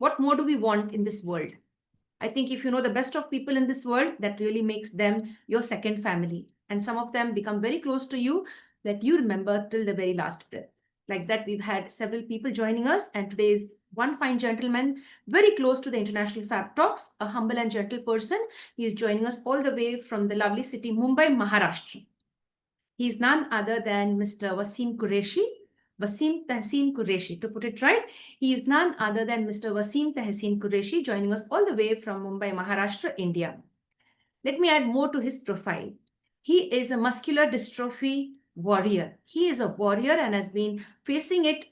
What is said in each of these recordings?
What more do we want in this world? I think if you know the best of people in this world, that really makes them your second family. And some of them become very close to you that you remember till the very last breath. Like that, we've had several people joining us, and today is one fine gentleman very close to the International Fab Talks, a humble and gentle person. He is joining us all the way from the lovely city, Mumbai, Maharashtra. He is none other than Mr. Wasim Qureshi. Wasim Tehseen Qureshi, to put it right. He is none other than Mr. Wasim Tehseen Qureshi, joining us all the way from Mumbai, Maharashtra, India. Let me add more to his profile. He is a muscular dystrophy warrior. He is a warrior and has been facing it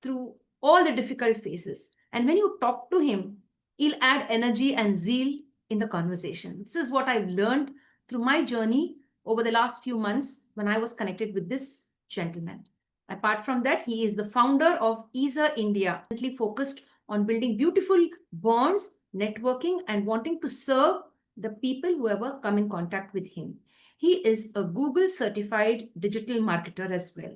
through all the difficult phases. And when you talk to him, he'll add energy and zeal in the conversation. This is what I've learned through my journey over the last few months when I was connected with this gentleman. Apart from that, he is the founder of ESA India, focused on building beautiful bonds, networking, and wanting to serve the people who ever come in contact with him. He is a Google certified digital marketer as well.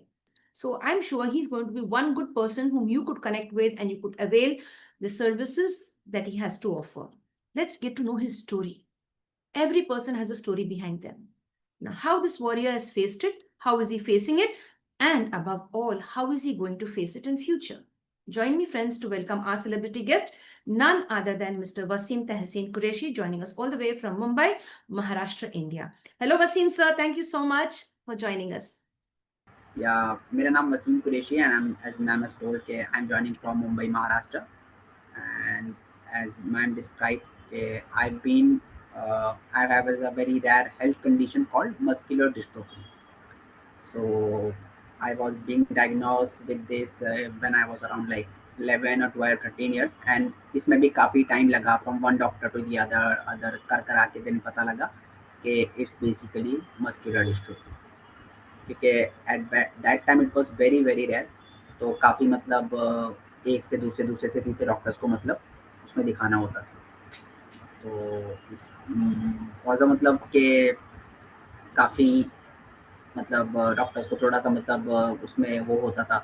So I'm sure he's going to be one good person whom you could connect with and you could avail the services that he has to offer. Let's get to know his story. Every person has a story behind them. Now, how this warrior has faced it, how is he facing it, and above all, how is he going to face it in future? Join me, friends, to welcome our celebrity guest, none other than Mr. Wasim Tehseen Qureshi, joining us all the way from Mumbai, Maharashtra, India. Hello, Wasim, sir. Thank you so much for joining us. Yeah, मेरा नाम Wasim Qureshi and as ma'am has told कि I'm joining from Mumbai, Maharashtra, and as ma'am described, I have a very rare health condition called muscular dystrophy. So I was being diagnosed with this when I was around like 11 or 12, 13 years, and इसमें भी काफ़ी time लगा from one doctor to the other कर के दिन पता लगा कि it's basically muscular dystrophy. क्योंकि at that time it was very very rare, तो काफ़ी मतलब एक से दूसरे दूसरे से तीसरे डॉक्टर्स को मतलब उसमें दिखाना होता था। तो मतलब कि काफ़ी मतलब डॉक्टर्स को थोड़ा सा मतलब उसमें वो होता था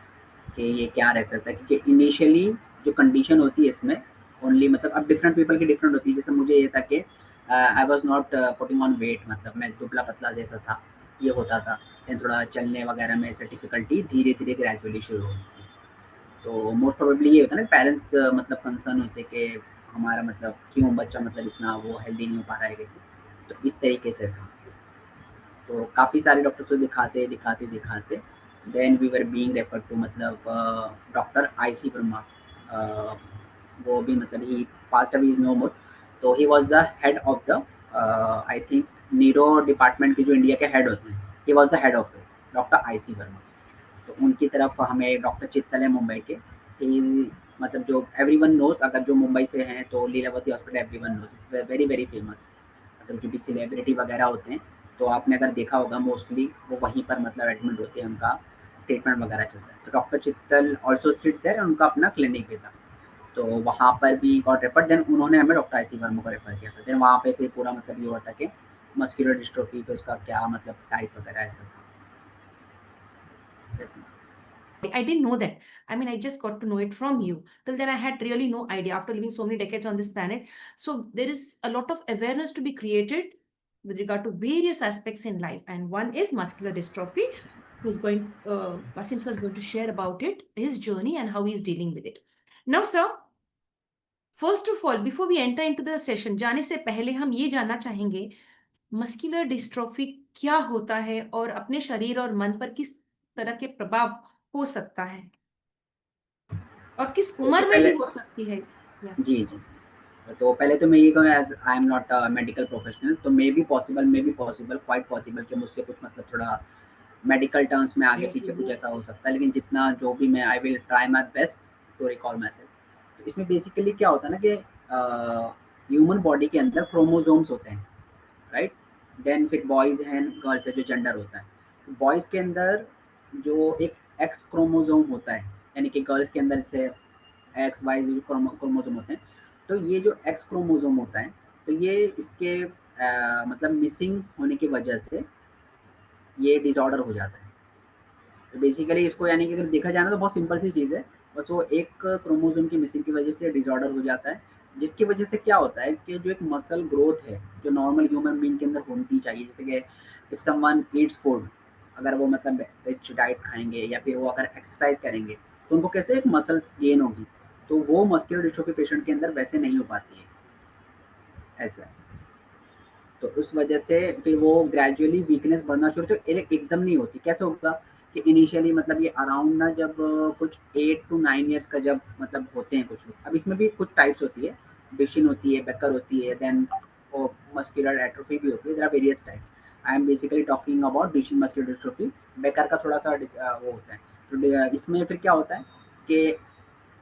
कि ये क्या रह सकता है, क्योंकि इनिशियली जो कंडीशन होती है इसमें ओनली मतलब अब डिफरेंट पीपल की डिफरेंट होती है। जैसे मुझे ये था कि I was not putting on weight, मतलब मैं दुबला पतला जैसा था, ये होता था। देन थोड़ा चलने वगैरह में ऐसे डिफिकल्टी धीरे धीरे ग्रेजुअली शुरू हुई थी। तो मोस्ट प्रोबेबली ये होता है ना, पेरेंट्स मतलब कंसर्न होते कि हमारा मतलब क्यों बच्चा मतलब इतना वो हेल्दी नहीं हो पा रहा है कैसे, तो इस तरीके से था। तो काफ़ी सारे डॉक्टर्स को दिखाते दिखाते दिखाते then we were being refer to मतलब डॉक्टर आईसी वर्मा। वो भी मतलब he passed away is no more, तो he was the head of the I think neuro department के जो इंडिया के हेड होते हैं, he was the head of it, doctor IC Verma. तो उनकी तरफ हमें डॉक्टर चित्तल है मुंबई के, ही मतलब जो एवरीवन नोज, अगर जो मुंबई से हैं तो Lilavati hospital everyone knows, it's very very famous. मतलब जो भी सेलिब्रिटी वगैरह होते हैं तो आपने अगर देखा होगा मोस्टली वो वहीं पर मतलब एडमिट होते हैं, उनका ट्रीटमेंट वगैरह चलता है। तो डॉक्टर चित्तल ऑल्सो स्ट्रीट देयर, उनका अपना क्लिनिक भी था, तो वहाँ पर भी गॉट रेफर। देन उन्होंने हमें डॉक्टर आईसी वर्मा को रेफर किया था। देन वहाँ पे फिर पूरा मतलब ये हुआ था कि मस्कुलर डिस्ट्रोफी, तो उसका क्या मतलब टाइप वगैरह ऐसा था। Yes, I didn't know that. I mean, I just got to know it from you. Till then, I had really no idea after living so many decades on this planet. So, there is a lot of awareness to be created with regard to various aspects in life. And one is muscular dystrophy, Wasim sir is going to share about it, his journey, and how he's dealing with it. Now, sir, first of all, before we enter into the session, जाने से पहले हम ये जानना चाहेंगे muscular dystrophy क्या होता है और अपने शरीर और मन पर किस तरह के प्रभाव हो सकता है और किस तो उम्र में भी पहले हो सकती है। जी जी, तो पहले तो मैं ये कहूँ as I am not a medical professional, तो may B possible quite possible कि मुझसे कुछ मतलब थोड़ा मेडिकल टर्म्स में आगे पीछे कुछ ऐसा हो सकता है, लेकिन जितना जो भी मैं I will try my best to recall myself. तो इसमें बेसिकली क्या होता है ना कि ह्यूमन बॉडी के अंदर क्रोमोजोम्स होते हैं, राइट। देन फिर बॉयज़ एंड गर्ल्स है जो जेंडर होता है। तो बॉयज़ के अंदर जो एक एक्स क्रोमोजोम होता है, यानी कि गर्ल्स के अंदर जैसे एक्स वाई जो क्रोमोजोम होते हैं, तो ये जो एक्स क्रोमोजोम होता है, तो ये इसके मतलब मिसिंग होने की वजह से ये डिसऑर्डर हो जाता है। तो बेसिकली इसको यानी कि अगर देखा जाए ना तो बहुत सिंपल सी चीज़ है बस वो एक क्रोमोसोम की मिसिंग की वजह से डिसऑर्डर हो जाता है, जिसकी वजह से क्या होता है कि जो एक मसल ग्रोथ है, जो नॉर्मल ह्यूमन बीइंग के अंदर होनी चाहिए, जैसे कि इफ समवन ईट्स फूड, अगर वो मतलब रिच डाइट खाएँगे या फिर वो अगर एक्सरसाइज़ करेंगे, तो उनको कैसे एक मसल्स गेन होगी, तो वो मस्कुलर डिस्ट्रोफी पेशेंट के अंदर वैसे नहीं हो पाती है, ऐसा है। तो उस वजह से फिर वो ग्रेजुअली वीकनेस बढ़ना शुरू, तो एकदम नहीं होती। कैसे होगा कि इनिशियली मतलब ये अराउंड ना जब कुछ 8 टू 9 इयर्स का जब मतलब होते हैं कुछ लोग। अब इसमें भी कुछ टाइप्स होती है, डुचेन होती है, बेकर होती है, देन वो मस्कुलर एट्रोफी भी होती है, there are various types. I am basically talking about Duchenne muscular dystrophy. Becker का थोड़ा-सा वो होता है। तो इसमें फिर क्या होता है कि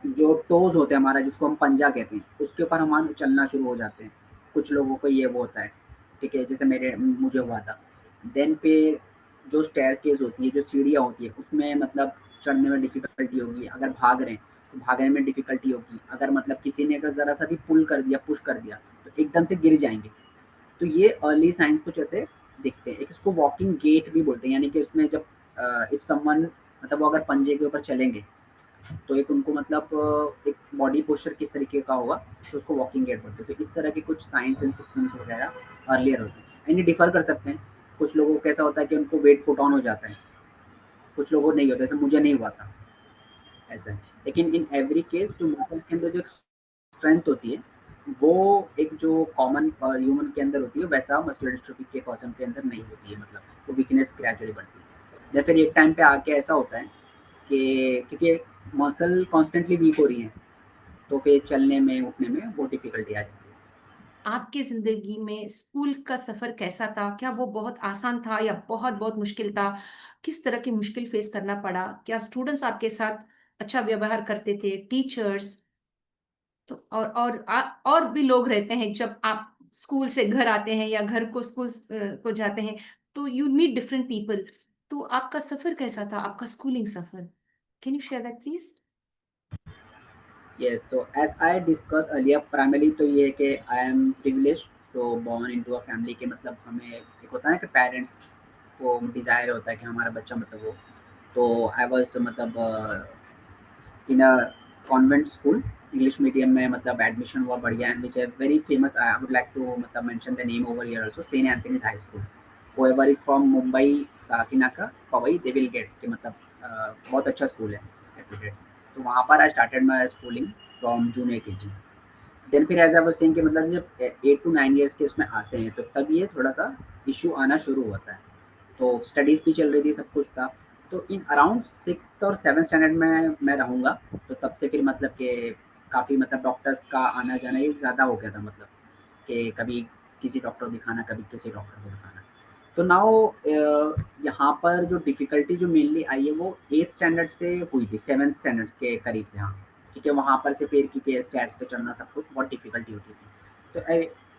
जो टोज़ होते हैं हमारा, जिसको हम पंजा कहते हैं, उसके ऊपर हमारे चलना शुरू हो जाते हैं। कुछ लोगों को ये वो होता है, ठीक है? जैसे मुझे हुआ था। देन फिर जो स्टेयरकेस होती है, जो सीढ़ियाँ होती है, उसमें मतलब चढ़ने में डिफ़िकल्टी होगी। अगर भाग रहे हैं, तो भागने में डिफ़िकल्टी होगी। अगर मतलब किसी ने अगर ज़रा-सा भी पुल कर दिया, पुश कर दिया, तो एकदम से गिर जाएँगे। तो ये अर्ली साइन्स कुछ ऐसे दिखते हैं। एक इसको वॉकिंग गेट भी बोलते हैं, यानी कि उसमें जब इफ समवन मतलब वो अगर पंजे के ऊपर चलेंगे, तो एक उनको मतलब एक बॉडी पोस्चर किस तरीके का होगा, तो उसको वॉकिंग एड बोलते हैं। तो इस तरह के कुछ साइंस एंड सिम्पटम्स वगैरह अर्लियर होते हैं, यानी डिफर कर सकते हैं। कुछ लोगों को कैसा होता है कि उनको वेट पुट ऑन हो जाता है, कुछ लोगों को नहीं होता, जैसे मुझे नहीं हुआ था, ऐसा है। लेकिन इन एवरी केस जो मसल्स के अंदर जो एक स्ट्रेंथ होती है, वो एक जो कॉमन ह्यूमन के अंदर होती है, वैसा मस्कुलर डिस्ट्रोफी के पर्सन के अंदर नहीं होती है, मतलब वो वीकनेस ग्रेजुअली बढ़ती है। या फिर एक टाइम पे आके ऐसा होता है कि क्योंकि मसल कॉन्स्टेंटली वीक हो रही है, तो फिर चलने में, उठने में वो डिफ़िकल्टी आ जाती है। आपकी जिंदगी में स्कूल का सफर कैसा था? क्या वो बहुत आसान था या बहुत बहुत मुश्किल था? किस तरह की मुश्किल फेस करना पड़ा? क्या स्टूडेंट्स आपके साथ अच्छा व्यवहार करते थे, टीचर्स? तो और भी लोग रहते हैं जब आप स्कूल से घर आते हैं या घर को स्कूल को जाते हैं, तो यू मीट डिफरेंट पीपल। तो आपका सफर कैसा था, आपका स्कूलिंग सफर? Can you share that please? Yes, तो as I discuss earlier, primary तो ये है कि I am privileged to born into a family के, मतलब हमें एक होता है ना कि पेरेंट्स को डिज़ायर होता है कि हमारा बच्चा मतलब वो, तो आई वाज़ मतलब in a convent school, English medium में मतलब एडमिशन हुआ बढ़िया, एंड विच है very famous. I would like to मतलब mention the name over here also, Saint Anthony's high school. whoever is from Mumbai, Sakinaka, Powai, they will get कि मतलब बहुत अच्छा स्कूल है, रेप्यूटेड। तो वहाँ पर I started my schooling from junior KG. Then फिर एज आई वाज सेइंग कि मतलब जब 8 टू 9 इयर्स के उसमें आते हैं, तो तब ये थोड़ा सा इशू आना शुरू होता है। तो स्टडीज़ भी चल रही थी, सब कुछ था। तो इन अराउंड 6th और 7th स्टैंडर्ड में मैं रहूँगा, तो तब से फिर मतलब कि काफ़ी मतलब डॉक्टर्स का आना-जाना ये ज़्यादा हो गया था, मतलब कि कभी किसी डॉक्टर को दिखाना, कभी किसी डॉक्टर को दिखाना। तो नाउ यहाँ पर जो डिफ़िकल्टी जो मेनली आई है, वो 8th स्टैंडर्ड से हुई थी, 7th स्टैंडर्ड के करीब से, हाँ। क्योंकि वहाँ पर से फिर क्योंकि स्टैट्स पे चढ़ना सब कुछ बहुत डिफ़िकल्टी होती थी। तो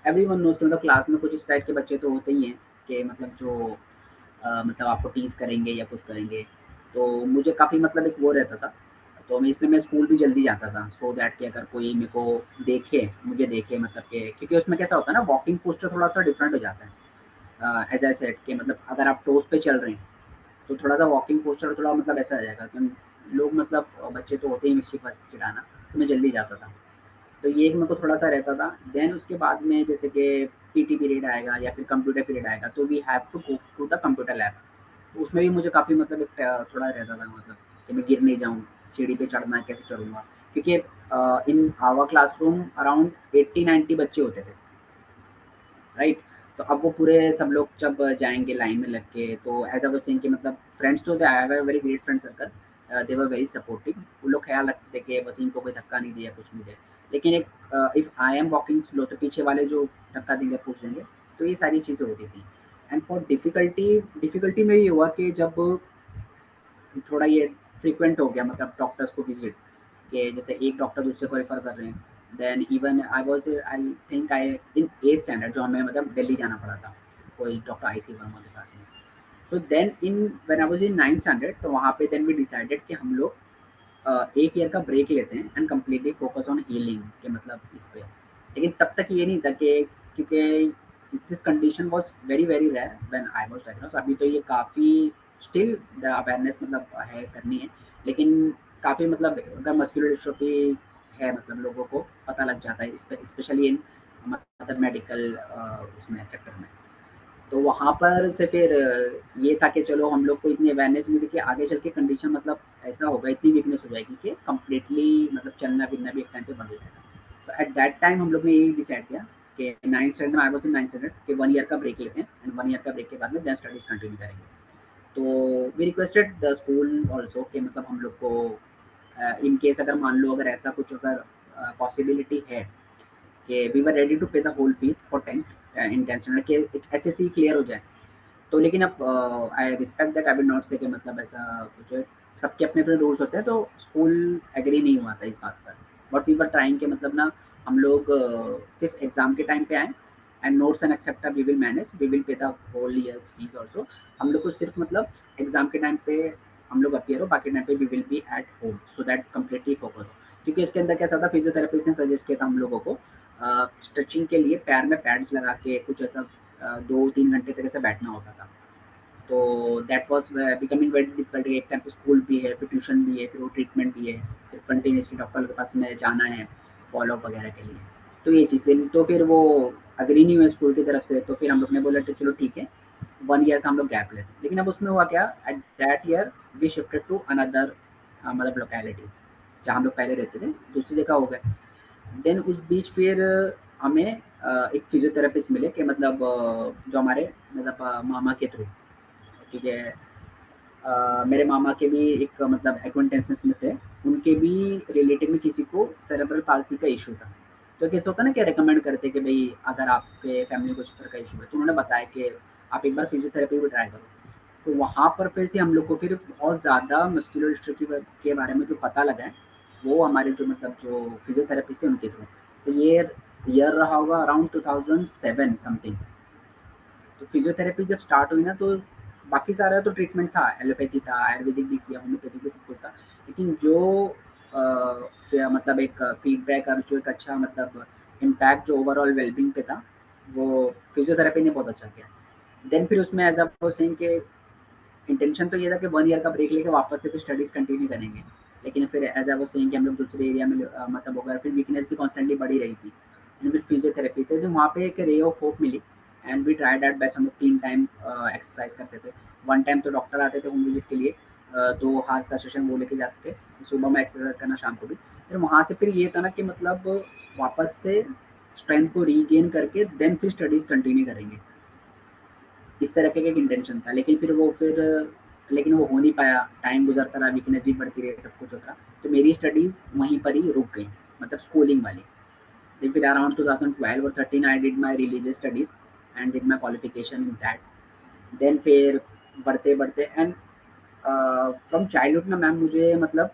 एवरीवन नोज़ कि मतलब क्लास में कुछ इस टाइप के बच्चे तो होते ही हैं कि मतलब जो मतलब आपको टीज़ करेंगे या कुछ करेंगे। तो मुझे काफ़ी मतलब एक वो रहता था, तो मैं इसलिए मैं स्कूल भी जल्दी जाता था, सो दैट कि अगर कोई मेरे को देखे, मुझे देखे, मतलब कि क्योंकि उसमें कैसा होता है ना, वॉकिंग पोस्चर थोड़ा-सा डिफरेंट हो जाता है। एज़ आई सेड कि मतलब अगर आप टोज़ पे चल रहे हैं, तो थोड़ा-सा वॉकिंग पोस्चर थोड़ा मतलब ऐसा आ जाएगा कि लोग मतलब बच्चे तो होते ही मिस्चीफ़स चिढ़ाना, तो मैं जल्दी जाता था। तो ये एक मेरे को थोड़ा-सा रहता था। देन उसके बाद में जैसे कि पीटी पीरियड आएगा या फिर कंप्यूटर पीरियड आएगा, तो we have to go to the computer lab. तो उसमें भी मुझे काफ़ी मतलब एक थोड़ा रहता था, मतलब कि मैं गिर नहीं जाऊँ, सीढ़ी पे चढ़ना है, कैसे चढ़ूँगा? क्योंकि इन आवर क्लासरूम अराउंड 80-90 बच्चे होते थे, राइट? तो अब वो पूरे सब लोग जब जाएँगे लाइन में लग के, तो एज़ आई वाज़ सेइंग कि मतलब फ्रेंड्स तो थे, I have a very great friend circle, they were very supportive. वो लोग ख़्याल रखते थे कि वसीम को कोई धक्का नहीं दे या कुछ नहीं दे। लेकिन एक if I am walking slow, तो पीछे वाले जो धक्का देंगे, पुश देंगे, तो ये सारी चीज़ें होती थी। एंड फॉर डिफ़िकल्टी में ये हुआ कि जब थोड़ा ये फ्रीक्वेंट हो गया, मतलब डॉक्टर्स को विज़िट, कि जैसे एक डॉक्टर दूसरे को रेफ़र कर रहे हैं। Then even I think I in 8th standard, जो हमें मतलब दिल्ली जाना पड़ा था, कोई डॉक्टर आईसी वर्मा के पास में। So then in when I was in 9th standard, तो वहाँ पे देन वी डिसाइडेड कि हम लोग 1 ईयर का ब्रेक लेते हैं and completely focus on healing के मतलब इस पे। लेकिन तब तक ये नहीं था कि क्योंकि this condition was very, very rare when I was diagnosed. अभी तो ये काफ़ी स्टिल द अवेयरनेस मतलब है, करनी है। लेकिन काफ़ी मतलब अगर मस्कुलर डिस्ट्रोफी है मतलब लोगों को पता लग जाता है, स्पेशली इन मतलब मेडिकल उसमें सेक्टर में। तो वहाँ पर से फिर ये था कि चलो हम लोग को इतनी अवेयरनेस मिली कि आगे चल के कंडीशन मतलब ऐसा होगा, इतनी वीकनेस हो जाएगी कि कंप्लीटली मतलब चलना फिरना भी एक टाइम पे बंद हो जाएगा। तो एट दैट टाइम हम लोग ने यही डिसाइड किया कि 9th स्टैंडर्ड में, आई वाज इन 9th स्टैंडर्ड, कि 1 ईयर का ब्रेक लेते हैं एंड 1 ईयर का ब्रेक के बाद में देन स्टडीज़ कंटिन्यू करेंगे। तो we requested the school also कि मतलब हम लोग को इन केस अगर मान लो अगर ऐसा कुछ अगर पॉसिबिलिटी है कि we were ready to pay the whole fees for 10th in 10th standard कि एक एसएससी क्लियर हो जाए। तो लेकिन अब I respect that, I will not say कि मतलब ऐसा कुछ है, सबके अपने अपने रूल्स होते हैं, तो स्कूल एग्री नहीं हुआ था इस बात पर। बट वी वर ट्राइंग के मतलब ना हम लोग सिर्फ एग्जाम के टाइम पे आए and notes and etcetera we will manage, we will pay the whole years fees also. हम लोग को सिर्फ मतलब एग्जाम के टाइम पे हम लोग अपियर हो, बाकी टाइम पे we will be at home so that completely focus हो। क्योंकि इसके अंदर कैसा था, फिजियोथेरेपिस्ट ने सजेस्ट किया था हम लोगों को स्ट्रेचिंग के लिए पैर में पैड्स लगा के कुछ ऐसा 2-3 घंटे तक ऐसे बैठना होता था। तो that was becoming very difficult. एक टाइम पे स्कूल भी है, फिर ट्यूशन भी है, फिर वो ट्रीटमेंट भी है, फिर कंटिन्यूसली डॉक्टर के पास में जाना है फॉलो अप वगैरह के लिए। तो ये चीज़ें तो फिर वो अग्री नहीं हुए स्कूल की तरफ से, तो फिर हम लोग ने बोला कि चलो ठीक है 1 ईयर का हम लोग गैप लेते हैं। लेकिन अब उसमें हुआ क्या, at that year we shifted to another मतलब लोकेलिटी, जहाँ हम लोग पहले रहते थे दूसरी जगह हो गए। देन उस बीच फिर हमें एक फिजियोथेरेपिस्ट मिले कि मतलब जो हमारे मतलब मामा के थ्रू, क्योंकि मेरे मामा के भी एक मतलब एक्वेंटेंसेस में थे, उनके भी रिलेटिव में किसी को सेरेब्रल पाल्सी का इशू था। तो कैसे होता है ना कि रेकमेंड करते कि भाई अगर आपके फैमिली को इस तरह का इशू है, तो उन्होंने बताया कि आप एक बार फिजियोथेरेपी भी ट्राई करो। तो वहाँ पर फिर से हम लोग को फिर बहुत ज़्यादा मस्कुलर डिस्ट्रॉफी के बारे में जो पता लगा है, वो हमारे जो मतलब जो फिजियोथेरेपिस्ट थे उनके थ्रू। तो ये ईयर रहा होगा अराउंड 2007 समथिंग। तो फिजियोथेरेपी जब स्टार्ट हुई ना, तो बाकी सारा तो ट्रीटमेंट था, एलोपैथी था, आयुर्वेदिक भी किया, होम्योपैथिक भी सब कुछ था। लेकिन जो मतलब एक फीडबैक और जो एक अच्छा मतलब इम्पैक्ट जो ओवरऑल वेलबींग पे था, वो फिजियोथेरेपी ने बहुत अच्छा किया। देन फिर उसमें एज अ सेइंग के इंटेंशन तो ये था कि 1 ईयर का ब्रेक लेके वापस से फिर स्टडीज़ कंटिन्यू करेंगे। लेकिन फिर एज आई वाज सेइंग कि हम लोग दूसरे एरिया में मतलब हो गया, फिर वीकनेस भी कॉन्स्टेंटली बढ़ी रही थी। फिर फिजियोथेरेपी थे, तो वहाँ पे एक रे ऑफ होप मिली and we tried at best. हम लोग 3 टाइम एक्सरसाइज करते थे। 1 टाइम तो डॉक्टर आते थे होम विजिट के लिए, 2 हार्स का सेशन वो लेके जाते थे, सुबह में एक्सरसाइज करना, शाम को भी। फिर वहाँ से फिर ये था ना कि मतलब वापस से स्ट्रेंथ को रीगेन करके देन फिर स्टडीज़ कंटिन्यू करेंगे, इस तरह का एक इंटेंशन था। लेकिन वो हो नहीं पाया, टाइम गुजरता रहा, वीकनेस भी बढ़ती रही, सब कुछ होता रहा। तो मेरी स्टडीज़ वहीं पर ही रुक गई, मतलब स्कूलिंग वाली। Then फिर around 2012 or 13 I did my religious studies and did my qualification in that. Then फिर बढ़ते बढ़ते एंड फ्रॉम चाइल्डहुड ना मैम मुझे मतलब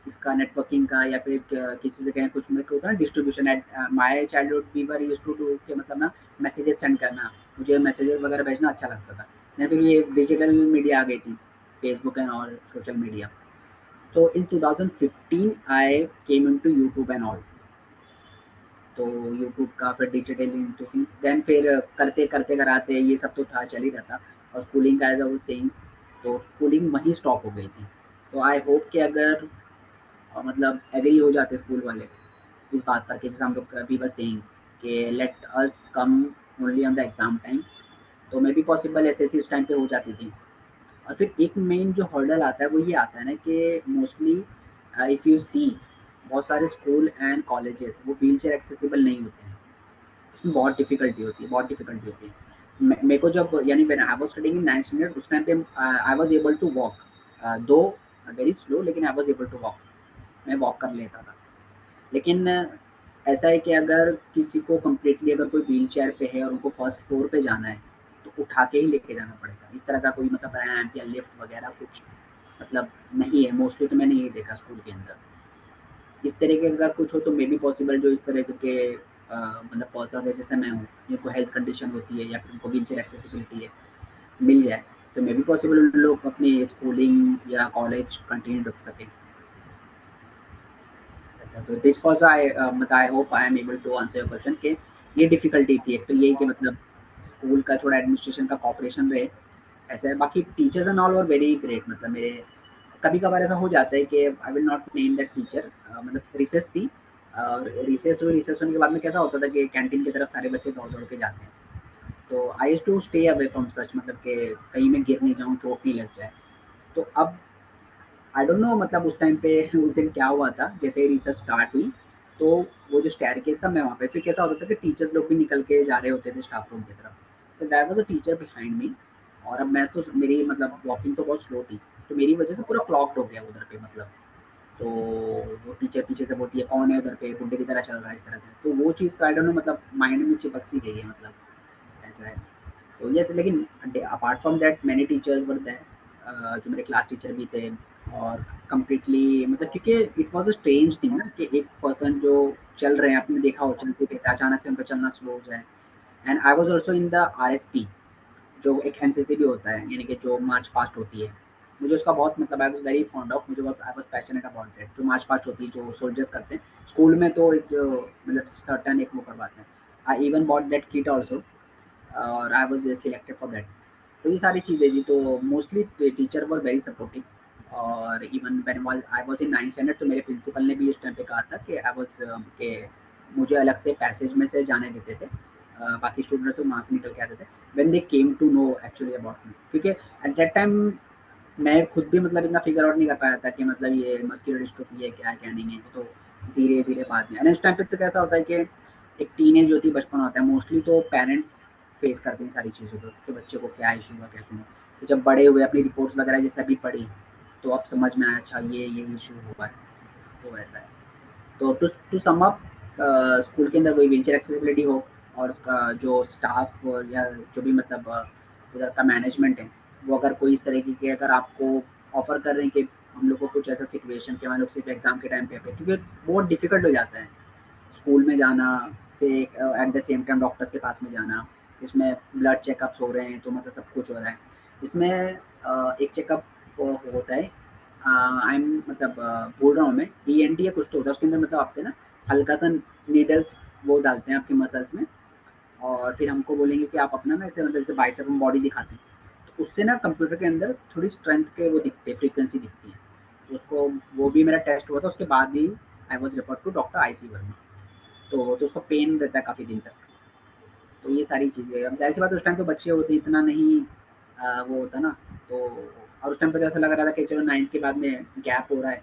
इसका नेटवर्किंग का या फिर किसी से कहें कुछ मतलब होता है ना distribution. At my childhood we were used to do कि मतलब ना मैसेजेस सेंड करना, मुझे मैसेजेस वगैरह भेजना अच्छा लगता था। देन फिर ये डिजिटल मीडिया आ गई थी, Facebook and all social media. So in 2015 I came into YouTube and all. तो यूट्यूब का फिर डिजिटल इंट्रोड्यूसिंग, देन फिर करते करते कराते ये सब तो था, चल ही रहा था। और स्कूलिंग का एज आई वाज सेइंग, तो स्कूलिंग वहीं स्टॉप हो गई थी। तो आई होप कि अगर मतलब एग्री हो जाते स्कूल वाले इस बात पर कि जैसे हम लोग अभी बस सेइंग कि let us come only on the exam time, तो मे बी पॉसिबल ऐसे ऐसी उस टाइम पे हो जाती थी। और फिर एक मेन जो हर्डल आता है वो ये आता है ना कि मोस्टली इफ़ यू सी बहुत सारे स्कूल एंड कॉलेजेस वो व्हील चेयर एक्सेसिबल नहीं होते हैं। उसमें बहुत डिफ़िकल्टी होती है, बहुत डिफ़िकल्टी होती है। मेरे को जब यानी when I was studying in 9th standard उस टाइम पे I was able to walk, though very slow, लेकिन I was able to walk, मैं वॉक कर लेता था। लेकिन ऐसा है कि अगर किसी को कंप्लीटली अगर कोई व्हील चेयर पे है और उनको फर्स्ट फ्लोर पे जाना है, तो उठा के ही लेके जाना पड़ेगा। इस तरह का कोई मतलब रैंप या लिफ्ट वगैरह कुछ मतलब नहीं है, मोस्टली तो मैंने यही देखा स्कूल के अंदर। इस तरह के अगर कुछ हो तो मे बी पॉसिबल जो इस तरह के मतलब पर्सन्स है जैसे मैं हूँ, जिनको हेल्थ कंडीशन होती है या फिर उनको व्हील चेयर एक्सेसिबिलिटी है, मिल जाए, तो मे बी पॉसिबल उन लोग अपनी स्कूलिंग या कॉलेज कंटिन्यू रख सकें। ऐसा तो दिस वाज़ मतलब I hope I am able to answer your question कि ये डिफ़िकल्टी थी एक तो यही कि मतलब स्कूल का थोड़ा एडमिनिस्ट्रेशन का कोऑपरेशन रहे, ऐसा है। बाकी teachers and all were very great, मतलब मेरे कभी कभार ऐसा हो जाता है कि आई will not name that teacher, मतलब रिसेस थी और रिसेस होने के बाद में कैसा होता था कि कैंटीन की तरफ सारे बच्चे दौड़ दौड़ के जाते हैं, तो I used to stay away from such, मतलब कि कहीं मैं गिर नहीं जाऊँ, चोट नहीं लग जाए। तो अब आई डोंट नो मतलब उस टाइम पे उस दिन क्या हुआ था, जैसे ही रिसर्च स्टार्ट हुई तो वो जो स्टेयरकेस था मैं वहाँ पे, फिर कैसा होता था कि टीचर्स लोग भी निकल के जा रहे होते थे स्टाफ रूम की तरफ, तो there was a teacher behind me, और अब मैं तो मेरी मतलब वॉकिंग तो बहुत स्लो थी, तो मेरी वजह से पूरा क्लॉक्ड हो गया उधर पे मतलब। तो वो टीचर पीछे से बोलती है कौन है उधर पे, बुड्ढे की तरह चल रहा है इस तरह से, तो वो चीज़ आई डोंट नो मतलब माइंड में चिपक सी गई है मतलब, ऐसा है। तो यस, लेकिन apart from that many teachers were there, जो मेरे क्लास टीचर भी थे, और कंप्लीटली मतलब क्योंकि it was a strange thing ना कि एक पर्सन जो चल रहे हैं, आपने देखा हो चलते थे, अचानक से उनका चलना स्लो हो जाए। And I was also in the RSP, जो एक एनसीसी भी होता है, यानी कि जो मार्च पास्ट होती है, मुझे उसका बहुत मतलब I was very fond of, मुझे बहुत I was passionate about that, जो मार्च पास्ट होती है जो सोल्जर्स करते हैं स्कूल में, तो एक मतलब सर्टेन एक वो करवाते हैं। I even bought that kit also, और I was selected for that. तो ये सारी चीज़ें थी, तो mostly teacher were very supportive. और even when I was in 9th standard, तो मेरे प्रिंसिपल ने भी उस टाइम पे कहा था कि आई वाज के मुझे अलग से पैसेज में से जाने देते थे, बाकी स्टूडेंट्स वहाँ से निकल के आते थे when they came to know actually about me, क्योंकि एट दैट टाइम मैं खुद भी मतलब इतना फिगर आउट नहीं कर पाया था कि मतलब ये मस्कुलर डिस्ट्रोफी है क्या है क्या नहीं है, तो धीरे धीरे बाद में, एंड उस टाइम पे तो कैसा होता है कि एक टीनेज होती है, बचपन होता है, मोस्टली तो पेरेंट्स फेस करते हैं सारी चीज़ों को कि बच्चे को क्या इशू हुआ क्या इशू हुआ। तो जब बड़े हुए अपनी रिपोर्ट्स वगैरह जैसे अभी पढ़ी, तो अब समझ में आया अच्छा ये इशू हुआ है, तो ऐसा है। तो टू सम अप, स्कूल के अंदर वही व्हीलचेयर एक्सेसिबिलिटी हो, और उसका जो स्टाफ या जो भी मतलब उधर का मैनेजमेंट है, वो अगर कोई इस तरीके के अगर आपको ऑफर कर रहे हैं कि हम लोग को कुछ ऐसा सिचुएशन के हम लोग सिर्फ एग्जाम के टाइम पे, क्योंकि बहुत डिफिकल्ट हो जाता है स्कूल में जाना, फिर at the same time doctors के पास में जाना, इसमें ब्लड चेकअप्स हो रहे हैं, तो मतलब सब कुछ हो रहा है इसमें। एक चेकअप होता है, आई एम मतलब बोल रहा हूँ मैं, ईएनटी या कुछ तो होता है उसके अंदर, मतलब आपके ना हल्का सा नीडल्स वो डालते हैं आपके मसल्स में, और फिर हमको बोलेंगे कि आप अपना ना ऐसे मतलब जैसे बाइसेप में बॉडी दिखाते हैं, तो उससे ना कंप्यूटर के अंदर थोड़ी स्ट्रेंथ के वो दिखते हैं, फ्रीक्वेंसी दिखती है, तो उसको वो भी मेरा टेस्ट हुआ था, उसके बाद ही I was refer to doctor IC Verma. तो उसको पेन रहता है काफ़ी दिन तक। तो ये सारी चीज़ें, अब जाहिर सी बात है उस टाइम तो बच्चे होते इतना नहीं वो होता ना, तो और उस टाइम पे तो ऐसा लग रहा था कि चलो 9th के बाद में गैप हो रहा है,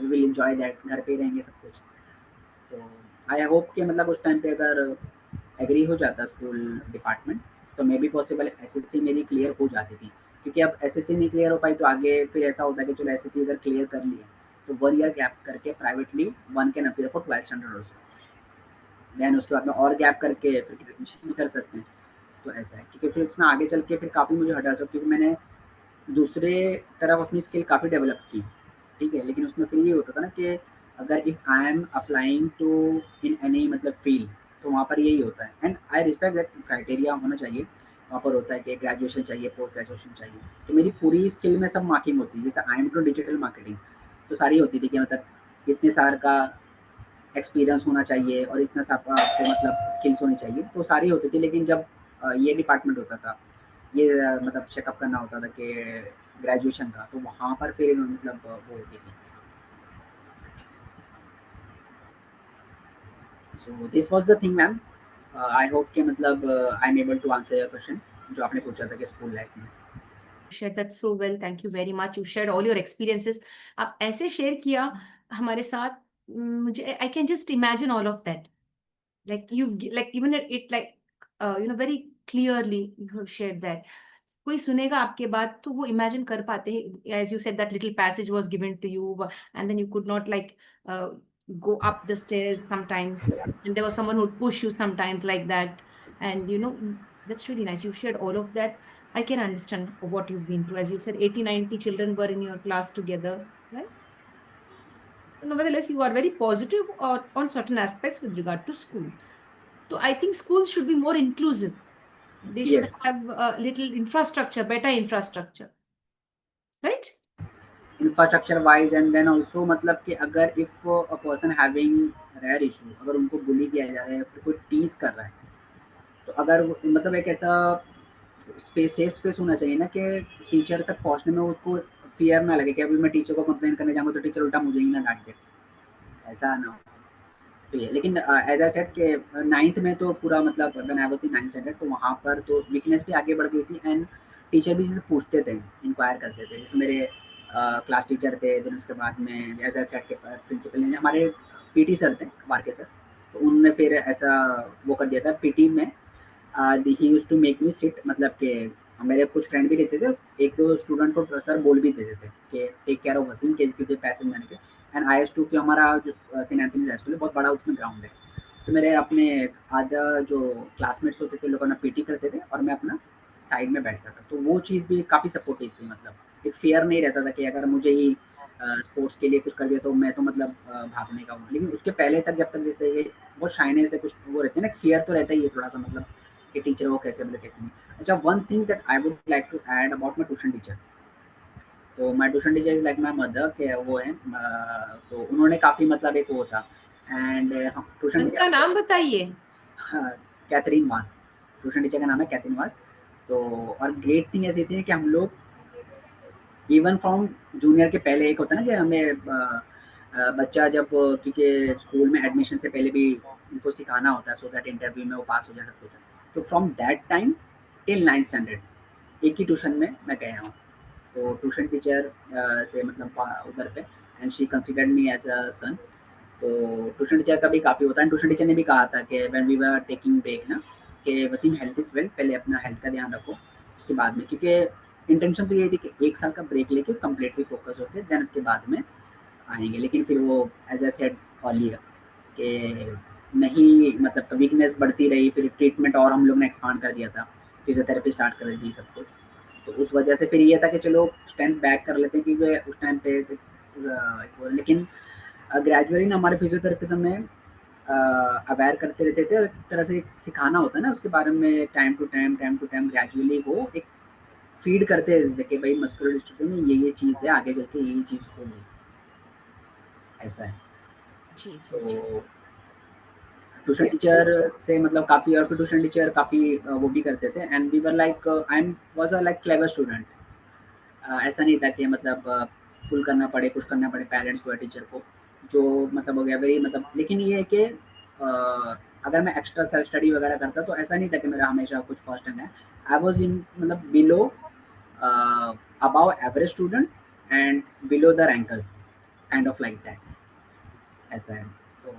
वी विल एंजॉय दैट, घर पे ही रहेंगे सब कुछ। तो आई होप कि मतलब उस टाइम पे अगर एग्री हो जाता स्कूल डिपार्टमेंट, तो मे बी पॉसिबल एसएससी मेरी क्लियर हो जाती थी, क्योंकि अब एसएससी नहीं क्लियर हो पाई तो आगे फिर ऐसा होता है कि चलो एसएससी अगर क्लियर कर लिया, तो 1 ईयर गैप करके privately one can appear for 12th standard also, then उसके बाद में और गैप करके फिर ग्रेजुएशन भी कर सकते हैं। तो ऐसा है, क्योंकि फिर इसमें आगे चल के फिर काफ़ी मुझे हटा सकता, क्योंकि मैंने दूसरे तरफ अपनी स्किल काफ़ी डेवलप की, ठीक है, लेकिन उसमें फिर ये होता था ना कि अगर if I am applying to in any मतलब फील्ड, तो वहाँ पर यही होता है, and I respect that criteria होना चाहिए, वहाँ पर होता है कि ग्रेजुएशन चाहिए, पोस्ट ग्रेजुएशन चाहिए, तो मेरी पूरी स्किल में सब मार्किंग होती है, जैसे I am to digital marketing, तो सारी होती थी कि मतलब इतने साल का एक्सपीरियंस होना चाहिए और इतना सा आपको मतलब स्किल्स होनी चाहिए, तो सारी होती थी, लेकिन जब ये डिपार्टमेंट होता था, ये मतलब चेकअप करना होता था कि ग्रेजुएशन का, तो वहाँ पर फिर मतलब वो होती थी। So this was the thing ma'am, I hope कि मतलब I am able to answer your question जो आपने पूछा था कि स्कूल लाइफ में। shared that so well. Thank you very much. You shared all your experiences. आप ऐसे शेयर किया हमारे साथ, मुझे I can just imagine all of that. Like you, like even it like very clearly you have shared that. कोई सुनेगा आपके बात तो वो इमेजिन कर पाते हैं, as you said that little passage was given to you and then you could not like uh, go up the stairs sometimes, and there was someone who would push you sometimes like that, and that's really nice. You shared all of that. I can understand what you've been through. As you said, 80, 90 children were in your class together, right? Nevertheless, you are very positive on certain aspects with regard to school. So I think schools should be more inclusive. They should yes, have a little infrastructure, better infrastructure, right? Infrastructure wise, and then also मतलब कि अगर if a person having rare issue, अगर उनको बुली किया जा रहा है या फिर कोई टीज कर रहा है, तो अगर मतलब एक ऐसा स्पेस, सेफ स्पेस होना चाहिए ना कि टीचर तक पहुंचने में उसको फ़ियर ना लगे कि अभी मैं टीचर को कंप्लेन करने जाऊँगा तो टीचर उल्टा मुझे ही ना डाँट दे, ऐसा ना हो। तो ये लेकिन एज़ आई सेड कि 9th में तो पूरा मतलब when I was in 9th standard तो वहाँ पर तो वीकनेस भी आगे बढ़ गई थी एंड टीचर भी जैसे पूछते थे, इंक्वायर करते थे। जैसे मेरे क्लास टीचर थे, देन उसके बाद में एज़ आई सेड के प्रिंसिपल ने हमारे पीटी सर थे, वारके सर, तो उन्होंने फिर ऐसा वो कर दिया था पीटी में ही used to make me sit मतलब कि मेरे कुछ फ्रेंड भी रहते थे, 1-2 स्टूडेंट को सर बोल भी देते थे कि टेक केयर ऑफ वसीम के क्योंकि पैसे में जाने के एंड आईएस टू कि हमारा जो सेंट एंथनीज हाई स्कूल है बहुत बड़ा उसमें ग्राउंड है। तो मेरे अपने आधा जो क्लासमेट्स होते थे लोग अपना पीटी करते थे और मैं अपना साइड में बैठता था। तो वो चीज़ भी काफ़ी सपोर्टिव थी मतलब एक फ़ियर नहीं रहता था कि अगर मुझे ही स्पोर्ट्स के लिए कुछ कर दिया तो मैं तो मतलब भागने का हूँ। लेकिन उसके पहले तक जब तक जैसे ये बहुत शाइनेस है कुछ वो रहते हैं ना, फ़ियर तो रहता ही है थोड़ा-सा मतलब कि टीचर को कैसे बोले कैसे नहीं। अच्छा one thing that I would like to add about my tuition teacher. तो my tuition teacher is like my mother के वो हैं तो उन्होंने काफ़ी मतलब एक वो था एंड हम ट्यूशन टीचर उनका नाम बताइए। हाँ, कैथरीन वास, ट्यूशन टीचर का नाम है कैथरीन वास। तो और ग्रेट थिंग ऐसी थी कि हम लोग इवन फ्रॉम जूनियर के पहले एक होता है ना कि हमें बच्चा जब क्योंकि स्कूल में एडमिशन से पहले भी उनको सिखाना होता है सो दैट इंटरव्यू में वो पास हो जाए सब कुछ। तो from that time till 9th standard एक ही ट्यूशन में मैं गया हूँ। तो ट्यूशन टीचर से मतलब उधर पे and she considered me as a son. तो ट्यूशन टीचर का भी काफ़ी होता है। ट्यूशन टीचर ने भी कहा था कि when we were taking break ना कि वसीम हेल्थ इज़ वेल्थ, पहले अपना हेल्थ का ध्यान रखो उसके बाद में, क्योंकि इंटेंशन तो ये थी कि 1 साल का ब्रेक लेके कंप्लीटली फोकस होके देन उसके बाद में आएँगे। लेकिन फिर वो एज़ आई सेड अर्लियर कि नहीं मतलब वीकनेस बढ़ती रही, फिर ट्रीटमेंट और हम लोग ने एक्सपांड कर दिया था, फिजियोथेरेपी स्टार्ट कर दी सब कुछ। तो उस वजह से फिर ये था कि चलो स्ट्रेंथ बैक कर लेते हैं क्योंकि उस टाइम पे लेकिन ग्रेजुअली ना हमारे फिजियोथेरेपिस्ट हमें अवेयर करते रहते थे और एक तरह से सिखाना होता है ना उसके बारे में टाइम टू टाइम ग्रेजुअली वो एक फीड करते रहते थे कि भाई मस्कुलर डिस्ट्रॉफी में ये चीज़ है, आगे चल के ये चीज़ होगी, ऐसा है। जी जी जी। तो ट्यूशन टीचर से मतलब काफ़ी और फिर ट्यूशन टीचर काफ़ी वो भी करते थे and we were like I am was a like clever student. ऐसा नहीं था कि मतलब पुल करना पड़े, कुछ करना पड़े पेरेंट्स को या टीचर को, जो मतलब हो गया वेरी मतलब लेकिन ये है कि अगर मैं एक्स्ट्रा सेल्फ स्टडी वगैरह करता तो ऐसा नहीं था कि मेरा हमेशा कुछ फर्स्ट रैंक है। आई वाज़ इन मतलब below above average student and below the rankers kind of like that, ऐसा है। तो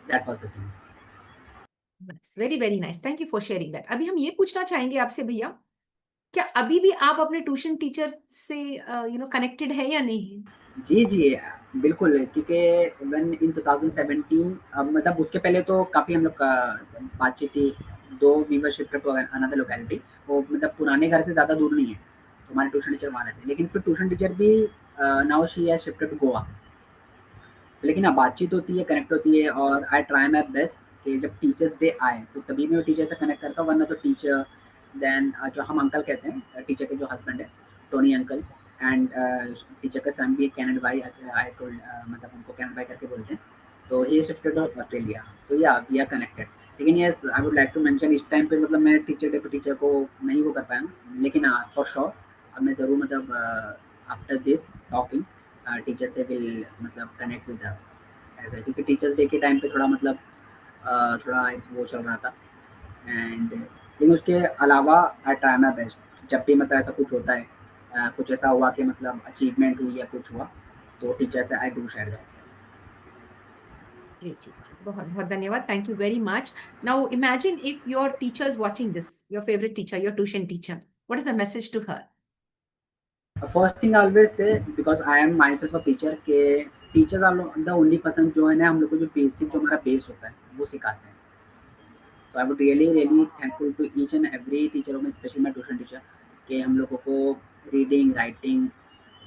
that was the thing. Very very nice, thank you for sharing that. अभी हम ये पूछना चाहेंगे आपसे भैया, क्या अभी भी आप अपने ट्यूशन टीचर से कनेक्टेड है या नहीं है? जी, जी। बिल्कुल, क्योंकि इवन इन 2017 मतलब उसके पहले तो काफ़ी हम लोग का बातचीत थी, though we were shifted to another locality. वो मतलब पुराने घर से ज़्यादा दूर नहीं है, तो हमारे ट्यूशन टीचर वहाँ रहते हैं। लेकिन फिर ट्यूशन टीचर भी now she has shifted to Goa. लेकिन हाँ, बातचीत होती है, कनेक्ट होती है और आई ट्राई माय बेस्ट कि जब टीचर्स डे आए, तो तभी मैं टीचर से कनेक्ट करता हूँ, वरना तो टीचर देन जो हम अंकल कहते हैं, टीचर के जो हस्बैंड है, टोनी अंकल एंड टीचर का सन भी कैनेड भाई आई टोल्ड मतलब उनको कैनेड भाई करके बोलते हैं। तो ही शिफ्टेड टू ऑस्ट्रेलिया, तो या वी आर कनेक्टेड। लेकिन yes I would like to mention इस टाइम पे मतलब मैं टीचर डे पे टीचर को नहीं वो कर पाया हूँ, लेकिन हाँ फॉर श्योर अब मैं ज़रूर मतलब आफ्टर दिस टॉकिंग टीचर से विल मतलब कनेक्ट विद ऐसा है, क्योंकि टीचर्स डे के टाइम पे थोड़ा मतलब थोड़ा एक वो चल रहा था एंड लेकिन उसके अलावा आई ट्राई माई बेस्ट जब भी मतलब ऐसा कुछ होता है कुछ ऐसा हुआ कि मतलब अचीवमेंट हुई या कुछ हुआ तो टीचर से आई डू शेयर दैट। जी जी जी, बहुत बहुत धन्यवाद, thank you very much. Now imagine if your teacher is watching this, your favourite teacher, your tuition teacher, what is the message to her? First thing always say because I am myself a teacher के teachers are the only person जो है ना हम लोग को जो basic जो हमारा बेस होता है वो सिखाते हैं। तो I would really really thankful to each and every teacher में स्पेशली माई ट्यूशन टीचर कि हम लोगों को रीडिंग राइटिंग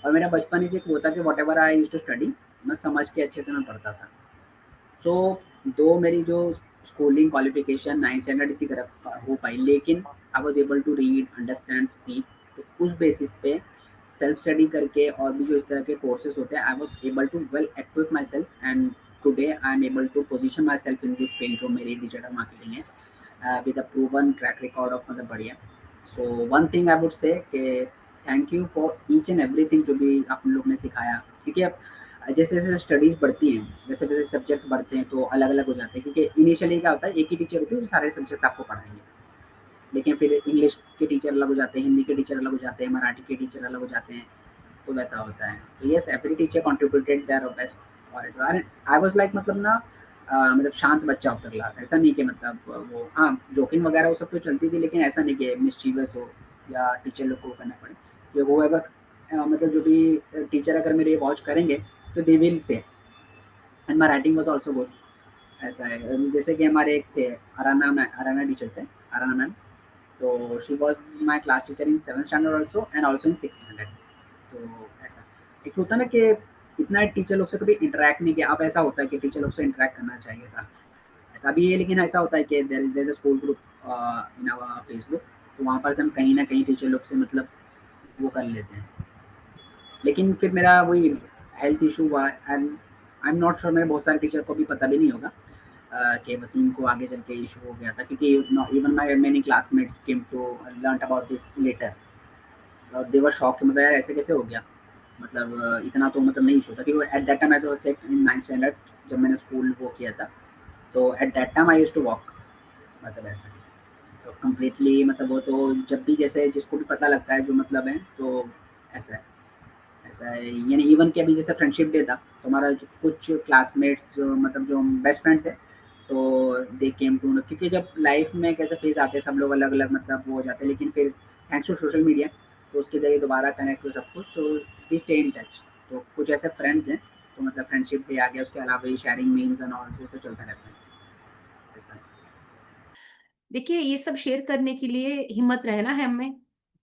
और मेरा बचपन ही से एक वो था कि whatever I use to study मैं समझ के अच्छे से मैं पढ़ता था। सो दो मेरी जो स्कूलिंग क्वालिफिकेशन 9th स्टैंडर्ड की तरफ हो पाई, लेकिन I was able to read understand speak. तो उस बेसिस पे सेल्फ स्टडी करके और भी जो इस तरह के कोर्सेज होते हैं I was able to well equip myself and today I am able to position myself in this field जो मेरी डिजिटल मार्केटिंग है with a proven track record of मतलब बढ़िया। So one thing I would say कि thank you for each and everything जो भी आप लोग ने सिखाया, क्योंकि अब जैसे जैसे स्टडीज़ बढ़ती हैं वैसे वैसे सब्जेक्ट्स बढ़ते हैं तो अलग अलग हो जाते हैं, क्योंकि इनिशियली क्या होता है एक ही टीचर होती है वो सारे सब्जेक्ट्स आपको पढ़ाएंगे, लेकिन फिर इंग्लिश के टीचर अलग हो जाते हैं, हिंदी के टीचर अलग हो जाते हैं, मराठी के टीचर अलग हो जाते हैं, तो वैसा होता है। तो yes, every teacher contributed their best और ऐसा आई वाज लाइक मतलब ना मतलब शांत बच्चा ऑफ द क्लास, ऐसा नहीं कि मतलब वो हाँ जोकिंग वगैरह वो सब तो चलती थी, लेकिन ऐसा नहीं कि मिस्चीवियस हो या टीचर लोग को करना पड़े। ये वो एवर मतलब जो भी टीचर अगर मेरे वॉच करेंगे तो they will say and my writing was also good. ऐसा है जैसे कि हमारे एक थे अराना टीचर थे, अराना मैम। तो she was my class teacher in 7th standard also and also in 6th standard. तो ऐसा एक होता है ना कि इतना टीचर लोग से कभी इंटरेक्ट नहीं किया, अब ऐसा होता है कि टीचर लोग से इंटरेक्ट करना चाहिए था, ऐसा भी है। लेकिन ऐसा होता है कि there is a school group in our Facebook, तो वहाँ पर से हम कहीं ना कहीं टीचर लोग से मतलब वो कर लेते हैं। लेकिन फिर मेरा वही हेल्थ इशू हुआ and I am not sure, मेरे बहुत सारे टीचर को भी पता भी नहीं होगा कि वसीम को आगे चल के इशू हो गया था, क्योंकि even my many classmates came to learn about this letter और दे वर शॉक कि मतलब यार ऐसे कैसे हो गया, मतलब इतना तो मतलब नहीं इशू था, क्योंकि at that time age was set in 9th standard जब मैंने स्कूल वो किया था, तो at that time I used to walk, मतलब ऐसा तो कम्प्लीटली मतलब वो तो जब भी जैसे जिसको भी पता लगता है जो मतलब है तो ऐसा है। ऐसा है यानी इवन कि अभी जैसे फ्रेंडशिप डे था तो हमारा जो कुछ क्लासमेट्स जो मतलब जो बेस्ट फ्रेंड थे, तो दे केम टू, क्योंकि जब लाइफ में कैसे फेज आते हैं सब लोग अलग अलग मतलब वो हो जाते हैं, लेकिन फिर थैंक्स टू सोशल मीडिया तो उसके ज़रिए दोबारा कनेक्ट हो सब कुछ, तो वी स्टे इन टच। तो कुछ ऐसे फ्रेंड्स हैं तो मतलब फ्रेंडशिप डे आ गया, उसके अलावा शेयरिंग मीम्स एंड ऑल तो चलता रहता है ऐसा। देखिए ये सब शेयर करने के लिए हिम्मत रहना है हमें,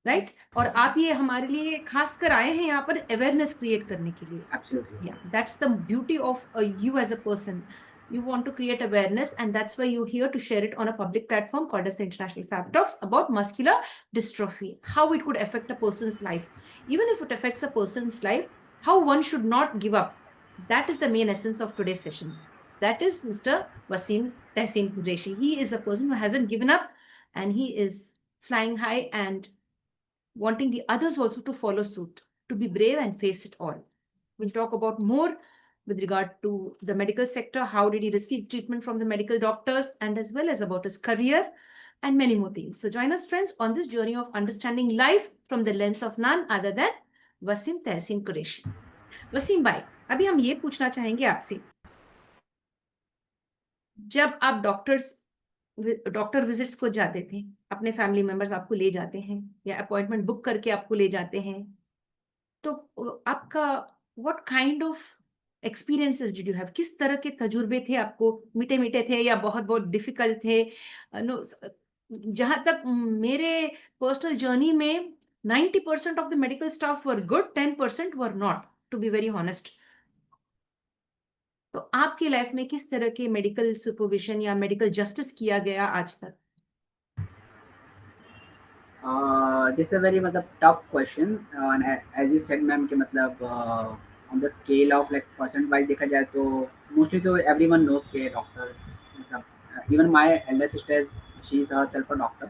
राइट? और आप ये हमारे लिए खासकर आए हैं यहाँ पर अवेयरनेस क्रिएट करने के लिए। Absolutely. Yeah, that's the beauty of you as a person. You want to create awareness, and that's why you're here to share it on a public platform called as the International Fab Talks about muscular dystrophy, how it could affect a person's life. Even if it affects a person's life, how one should not give up. That is the main essence of today's session. That is Mr. Wasim Tehsin Qureshi. He is a person who hasn't given up, and he is flying high and wanting the others also to follow suit, to be brave and face it all. We'll talk about more with regard to the medical sector, how did he receive treatment from the medical doctors, and as well as about his career and many more things. So join us, friends, on this journey of understanding life from the lens of none other than Wasim Tehsin Qureshi. Wasim भाई, अभी हम ये पूछना चाहेंगे आपसे, जब आप doctor visits को जाते थे, अपने फैमिली मेंबर्स आपको ले जाते हैं या अपॉइंटमेंट बुक करके आपको ले जाते हैं, तो आपका what kind of experiences did you have? किस तरह के तजुर्बे थे आपको? मीठे मीठे थे या बहुत बहुत डिफिकल्ट थे? नो, जहां तक मेरे पर्सनल जर्नी में 90% of the medical staff were good, 10% were not, to be very honest. तो आपकी लाइफ में किस तरह के मेडिकल सुपरविजन या मेडिकल जस्टिस किया गया आज तक? दिस अ वेरी मतलब tough question as you said ma'am कि मतलब on the scale of like percent wise देखा जाए तो मोस्टली तो एवरीवन नोज के डॉक्टर्स मतलब even my elder sister she is herself a doctor,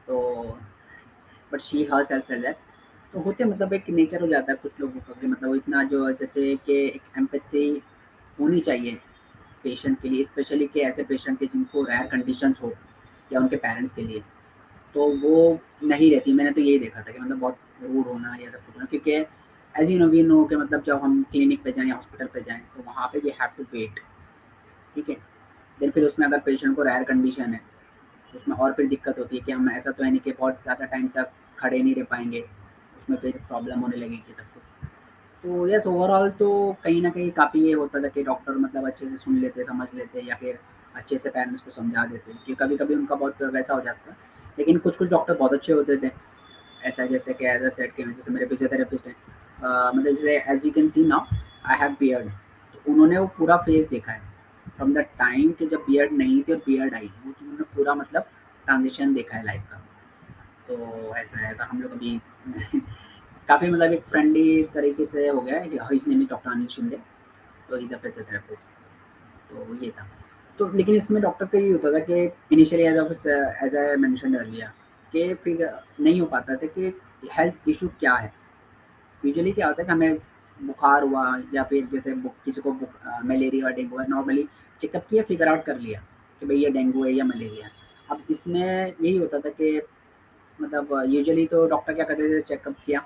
तो but she herself said that, तो होते मतलब एक नेचर हो जाता है कुछ लोगों का कि मतलब वो इतना जो जैसे कि एक एम्पैथी होनी चाहिए पेशेंट के लिए, स्पेशली कि ऐसे पेशेंट के जिनको रेयर कंडीशंस हो या उनके पेरेंट्स के लिए, तो वो नहीं रहती। मैंने तो यही देखा था कि मतलब बहुत रूड होना या सब कुछ होना, क्योंकि as you know we know कि मतलब जब हम क्लिनिक पे जाएँ या हॉस्पिटल पे जाएँ तो वहाँ पे वी हैव टू वेट, ठीक है? देन फिर उसमें अगर पेशेंट को रेयर कंडीशन है तो उसमें और फिर दिक्कत होती है कि हम ऐसा तो है नहीं कि बहुत ज़्यादा टाइम तक खड़े नहीं रह पाएँगे, उसमें फिर प्रॉब्लम होने लगेगी सब कुछ। तो यस ओवरऑल तो कहीं न कहीं काफ़ी ये होता था कि डॉक्टर मतलब अच्छे से सुन लेते, समझ लेते या फिर अच्छे से पेरेंट्स को समझा देते, कि कभी-कभी उनका बहुत वैसा हो जाता था। लेकिन कुछ-कुछ डॉक्टर बहुत अच्छे होते थे। ऐसा जैसे कि एज़ अ सेड कि जैसे मेरे फिजियोथेरेपिस्ट हैं, मतलब जैसे as you can see now I have beard, तो उन्होंने वो पूरा फेज़ देखा है। फ्रॉम द टाइम कि जब बियर्ड नहीं थी और बियर्ड आई, वो तो उन्होंने पूरा मतलब ट्रांज़िशन देखा है लाइफ़ का। तो ऐसा है, अगर हम लोग अभी काफ़ी मतलब एक फ्रेंडली तरीके से हो गया है। His name is doctor Anil Shinde, तो ही इज़ अ फिजियोथेरेपिस्ट। तो ये था। तो लेकिन इसमें डॉक्टर्स का ये होता था कि initially as I mentioned earlier कि फिर नहीं हो पाता था कि हेल्थ इशू क्या है। यूजुअली क्या होता है कि हमें बुखार हुआ या फिर जैसे किसी को मलेरिया डेंगू है, नॉर्मली चेकअप किया, फिगर आउट कर लिया कि भाई ये डेंगू है या मलेरिया है। अब इसमें यही होता था कि मतलब यूजुअली तो डॉक्टर क्या करते थे, चेकअप किया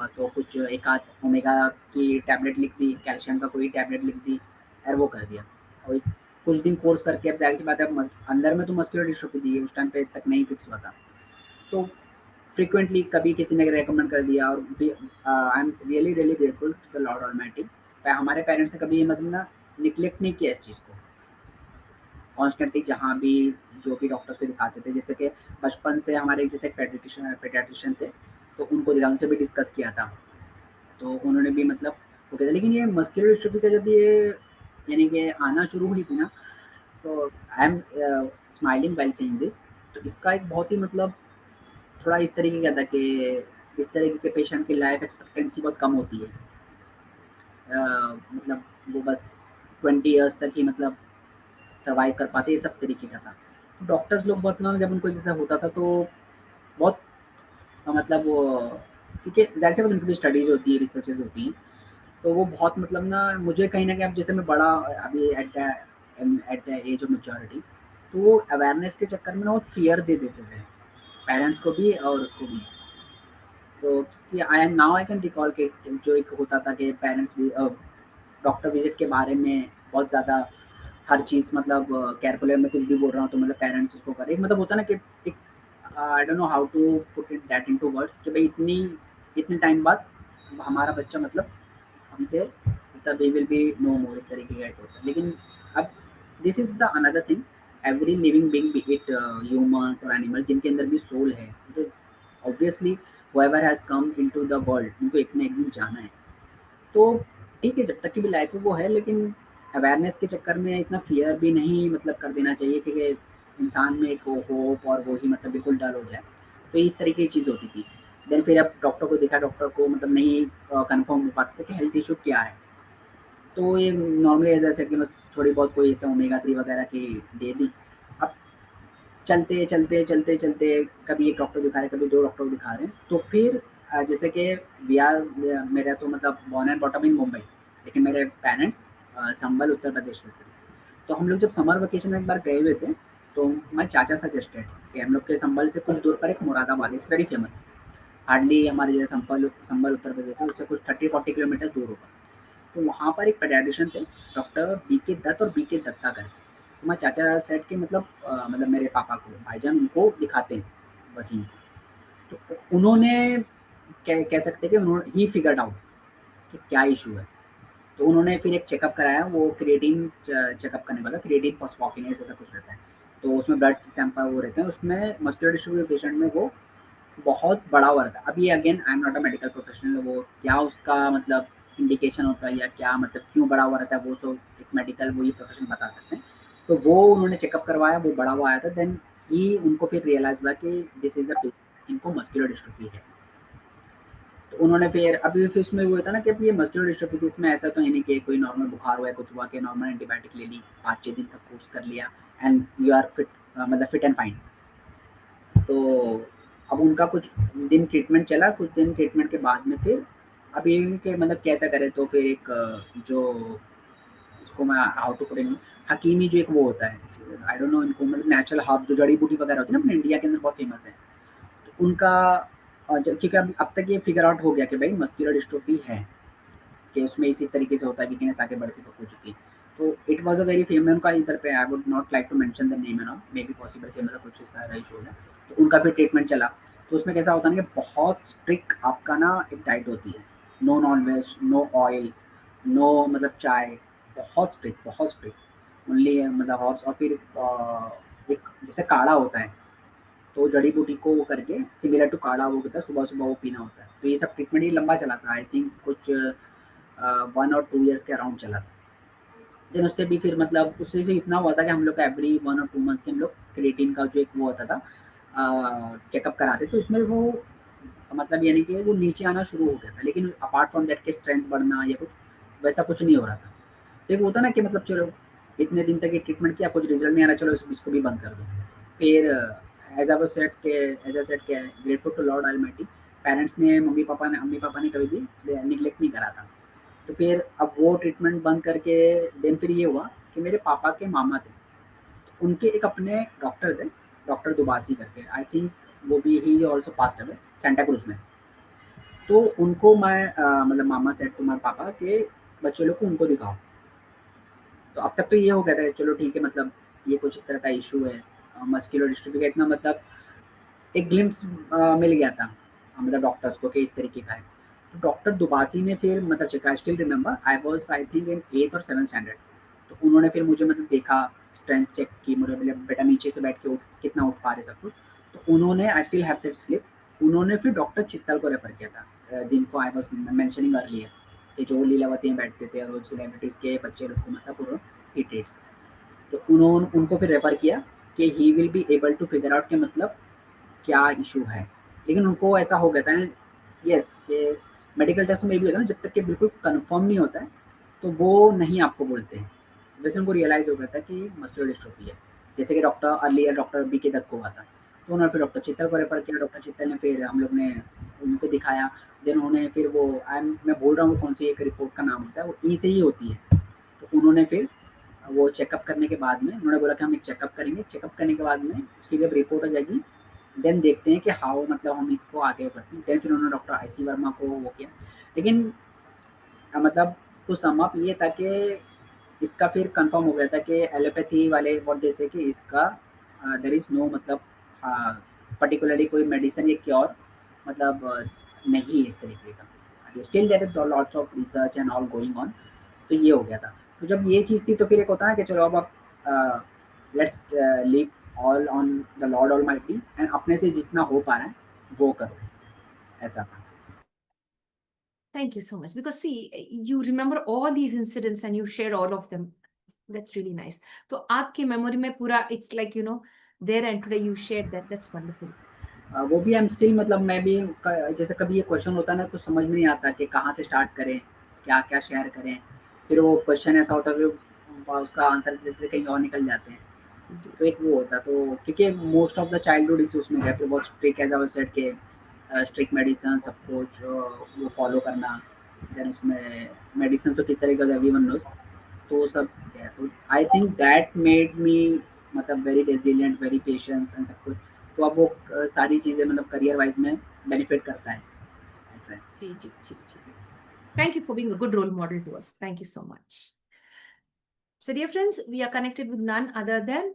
तो कुछ एक आध ओमेगा की टैबलेट लिख दी, कैल्शियम का कोई टैबलेट लिख दी और वो कर दिया। और कुछ दिन कोर्स करके अब ज़ाहिर सी बात है, अंदर में तो मस्कुलर डिस्ट्रोफी थी, उस टाइम पे तक नहीं फिक्स हुआ था। तो फ्रीक्वेंटली कभी किसी ने रेकमेंड कर दिया, और I am really really grateful to the Lord Almighty. हमारे पेरेंट्स ने कभी ये मतलब ना निग्लेक्ट नहीं किया इस चीज़ को। कॉन्स्टेंटली जहाँ भी जो भी डॉक्टर्स को दिखाते थे, जैसे कि बचपन से हमारे जैसे पेडियाट्रिशियन थे, तो उनको उनसे भी डिस्कस किया था। तो उन्होंने भी मतलब वो कहते, लेकिन ये मस्कुलर डिस्ट्रोफी का जब ये यानी कि आना शुरू हुई थी ना, तो I am smiling while saying this. तो इसका एक बहुत ही मतलब थोड़ा इस तरीके का था कि इस तरीके के पेशेंट की लाइफ एक्सपेक्टेंसी बहुत कम होती है। मतलब वो बस 20 ईयर्स तक ही मतलब सर्वाइव कर पाते, ये सब तरीके का था। डॉक्टर्स लोग बहुत ना, जब उनको जैसा होता था तो बहुत मतलब वो, क्योंकि ज़ाहिर सी बात उनकी भी स्टडीज़ होती है, रिसर्चेज़ होती हैं, तो वो बहुत मतलब ना मुझे कहीं न कहीं, अब जैसे मैं बड़ा अभी at the age of maturity, तो वो अवेयरनेस के चक्कर में ना वो फ़ियर दे देते थे, पेरेंट्स को भी और उसको भी। तो कि आई कैन रिकॉल के जो एक होता था कि पेरेंट्स भी डॉक्टर विज़िट के बारे में बहुत ज़्यादा हर चीज़ मतलब केयरफुल है, मैं कुछ भी बोल रहा हूँ तो मतलब पेरेंट्स उसको करें। एक मतलब होता है ना कि एक I don't know how to put it that into words कि भाई इतने टाइम बाद हमारा बच्चा मतलब हमसे मतलब वी विल बी नो मोर, इस तरीके का एक होता है। लेकिन अब this is the another thing, every living being B it humans और एनिमल जिनके अंदर भी सोल है, तो obviously whoever has come into the world उनको एक ना एक दिन जाना है। तो ठीक है, जब तक की भी लाइफ है वो है, लेकिन अवेयरनेस के चक्कर में इतना फ़ियर भी नहीं मतलब कर देना चाहिए कि इंसान में एक होप और वो ही मतलब बिल्कुल डल हो जाए। तो इस तरीके की चीज़ होती थी। देन फिर अब डॉक्टर को दिखा, डॉक्टर को मतलब नहीं कन्फर्म हो पाता था कि हेल्थ इश्यू क्या है। तो ये नॉर्मली एज़ आई सेड कि बस थोड़ी बहुत कोई ऐसा ओमेगा 3 वगैरह की दे दी। अब चलते, चलते, चलते, चलते कभी एक डॉक्टर दिखा रहे हैं, कभी 2 डॉक्टर को दिखा रहे हैं। तो फिर जैसे कि मेरा तो मतलब born and bottom in Mumbai, लेकिन मेरे पेरेंट्स संभल उत्तर प्रदेश से थे। तो हम लोग जब समर वेकेशन में एक बार गए हुए थे, तो माय चाचा सजेस्टेड कि हम लोग के संभल से कुछ दूर पर एक Moradabad, it's very famous, hardly हमारे जैसे संभल संभल उत्तर प्रदेश है, उससे कुछ 30-40 किलोमीटर दूर होगा। तो वहाँ पर एक पेडियाट्रिशियन थे, डॉक्टर बीके दत्त और बीके दत्ता करके। तो मैं चाचा सेठ के मतलब मेरे पापा को, भाईजान उनको दिखाते हैं, वसीम को। तो उन्होंने कह सकते हैं कि उन्होंने ही फिगर्ड आउट कि क्या इशू है। तो उन्होंने फिर एक चेकअप कराया, वो क्रिएटिन चेकअप करने वाला, क्रिएटिन फॉस्फोकिनेस ऐसा कुछ रहता है। तो उसमें ब्लड सैंपल वो रहते हैं, उसमें मस्कुलर डिस्ट्रोफी पेशेंट में वो बहुत बड़ा हुआ रहता है। अब ये again I am not a medical professional, वो क्या उसका मतलब इंडिकेशन होता है या क्या मतलब क्यों बड़ा हुआ रहता है, वो सब एक मेडिकल वही प्रोफेशन बता सकते हैं। तो वो उन्होंने चेकअप करवाया, वो बड़ा हुआ आया था। देन ही उनको फिर रियलाइज़ हुआ कि दिस इज़ द इनको मस्कुलर डिस्ट्रोफी है। तो उन्होंने फिर अभी फिर उसमें वो होता है ना कि अब ये मस्कुलर डिस्ट्रोफी थी, इसमें ऐसा तो है नहीं कि कोई नॉर्मल बुखार हुआ है, कुछ हुआ कि नॉर्मल एंटीबायोटिक ले ली, 5-6 दिन का कोर्स कर लिया एंड यू आर फिट, मतलब फिट एंड फाइन। तो अब उनका कुछ दिन ट्रीटमेंट चला, कुछ दिन ट्रीटमेंट के बाद में फिर अब ये कि मतलब कैसा करें, तो फिर एक जो इसको मैं हाउ टू पुट इन, हकीमी जो एक वो होता है, आई डोंट नो इनको मतलब नेचुरल हर्ब जो जड़ी बूटी वगैरह होती है ना, अपने इंडिया के अंदर बहुत फेमस है। तो उनका क्योंकि अब तक ये फिगर आउट हो गया कि भाई मस्कुलर डिस्ट्रोफी है, कि उसमें इस तरीके से होता है, वीकनेस आगे बढ़ती सब कुछ होती है। तो it was a very famous उनका इधर पे, I would not like to mention the name and all, may be possible कि मतलब कुछ ऐसा इशू हो गया। तो उनका फिर ट्रीटमेंट चला। तो उसमें कैसा होता है ना कि बहुत स्ट्रिक्ट आपका ना एक डाइट होती है, no non veg, no oil, no मतलब चाय, बहुत स्ट्रिक्ट, ओनली मतलब हर्ब्स। और फिर एक जैसे काढ़ा होता है, तो जड़ी बूटी को वो करके सिमिलर टू काढ़ा वो होता है, सुबह-सुबह वो पीना होता है। तो ये सब ट्रीटमेंट ये लंबा चला था, आई थिंक कुछ 1 और 2 ईयर्स के अराउंड चला था। देन उससे भी फिर मतलब उससे भी इतना हुआ था कि हम लोग का एवरी 1 और 2 मंथ्स के हम लोग क्रिएटिन का जो एक वो होता था चेकअप कराते, तो उसमें वो मतलब यानी कि वो नीचे आना शुरू हो गया था। लेकिन अपार्ट फ्रॉम दैट के स्ट्रेंथ बढ़ना या कुछ वैसा कुछ नहीं हो रहा था। तो एक होता है ना कि मतलब चलो इतने दिन तक ये ट्रीटमेंट किया, कुछ रिजल्ट नहीं आ रहा, चलो इसको भी बंद कर दो। फिर एज़ आई सेड के grateful to Lord Almighty parents ने मम्मी पापा ने कभी भी निगलेक्ट नहीं करा था। तो फिर अब वो ट्रीटमेंट बंद करके देन फिर ये हुआ कि मेरे पापा के मामा थे, तो उनके एक अपने डॉक्टर थे, डॉक्टर दुबासी करके, आई थिंक वो भी he also passed away Santa cruise में। तो उनको मैं मतलब मामा सेड टू माय पापा के बच्चे लोग को उनको दिखाओ। तो अब तक तो ये हो गया था चलो ठीक है, मतलब ये कुछ इस तरह का इशू है, मस्कुलर डिस्ट्रॉफी का इतना मतलब एक ग्लिम्स मिल गया था मतलब डॉक्टर्स को कि इस तरीके का है। तो डॉक्टर दुबासी ने फिर मतलब check, I still remember I was I think in 8th और 7th स्टैंडर्ड। तो उन्होंने फिर मुझे मतलब देखा, स्ट्रेंथ चेक की, मुझे बोले बेटा नीचे से बैठ के उठ, कितना उठ पा रहे सब कुछ। तो उन्होंने I still have that slip, उन्होंने फिर डॉक्टर चित्तल को रेफर किया था, जिनको आई वाज मेंशनिंग अर्लियर कि जो लीलावती में बैठते थे और सेलिब्रिटीज़ के बच्चे लोग को मतलब पूरा ही ट्रीट्स। तो उन्होंने उनको फिर रेफर किया कि he will be able to figure out के मतलब क्या इशू है। लेकिन उनको ऐसा हो गया था ना, यस, कि मेडिकल टेस्ट में भी होता है ना, जब तक कि बिल्कुल कंफर्म नहीं होता है तो वो नहीं आपको बोलते हैं। वैसे उनको रियलाइज़ हो गया था कि मस्कुलर डिस्ट्रोफी है, जैसे कि डॉक्टर अर्लियर डॉक्टर बी के दत्त को हुआ था। तो उन्होंने फिर डॉक्टर चित्तल को रेफर किया, डॉक्टर चित्तल ने फिर हम लोग ने उनको दिखाया। देन उन्होंने फिर वो मैं बोल रहा हूँ कौन सी एक रिपोर्ट का नाम होता है, वो ई से ही होती है। तो उन्होंने फिर वो चेकअप करने के बाद में उन्होंने बोला कि हम एक चेकअप करेंगे, चेकअप करने के बाद में उसकी जब रिपोर्ट आ जाएगी देन देखते हैं कि हाउ मतलब हम इसको आगे करते हैं। देन फिर उन्होंने डॉक्टर आईसी वर्मा को वो किया। लेकिन मतलब टू सम अप ये था कि इसका फिर कंफर्म हो गया था कि एलोपैथी वाले व्हाट दे से कि इसका देयर इज नो मतलब पर्टिकुलरली कोई मेडिसिन या क्योर मतलब नहीं है इस तरीके का। Still there is lots of research and all going on. तो ये हो गया था। तो जब ये चीज़ थी तो फिर एक होता है कि चलो अब आप let's leave all on the Lord almighty and अपने से जितना हो पा रहा है वो करो, ऐसा था। Thank you so much. Because see, you remember all these incidents and you shared all of them. That's really nice. तो आपकी मेमोरी में पूरा it's like there and today you shared that. That's wonderful. वो भी I am still मतलब मैं भी जैसे कभी ये क्वेश्चन होता है ना, कुछ समझ में नहीं आता कि कहाँ से स्टार्ट करें, क्या क्या शेयर करें। फिर वो क्वेश्चन ऐसा होता है फिर उसका आंसर देते कहीं और निकल जाते हैं। तो एक वो होता तो क्योंकि most of the childhood issues में गया, फिर बहुत स्ट्रिक्ट एज आई सेड के स्ट्रिक्ट मेडिसिन सब कुछ वो फॉलो करना। देन उसमें मेडिसिन तो किस तरीके का एवरीवन नोज। तो वो सब है। तो I think that made me मतलब very resilient, very patience and सब कुछ। तो अब वो सारी चीज़ें मतलब करियर वाइज में बेनिफिट करता है, ऐसा है। जी जी जी जी. Thank you for being a good role model to us. Thank you so much. So, dear friends, we are connected with none other than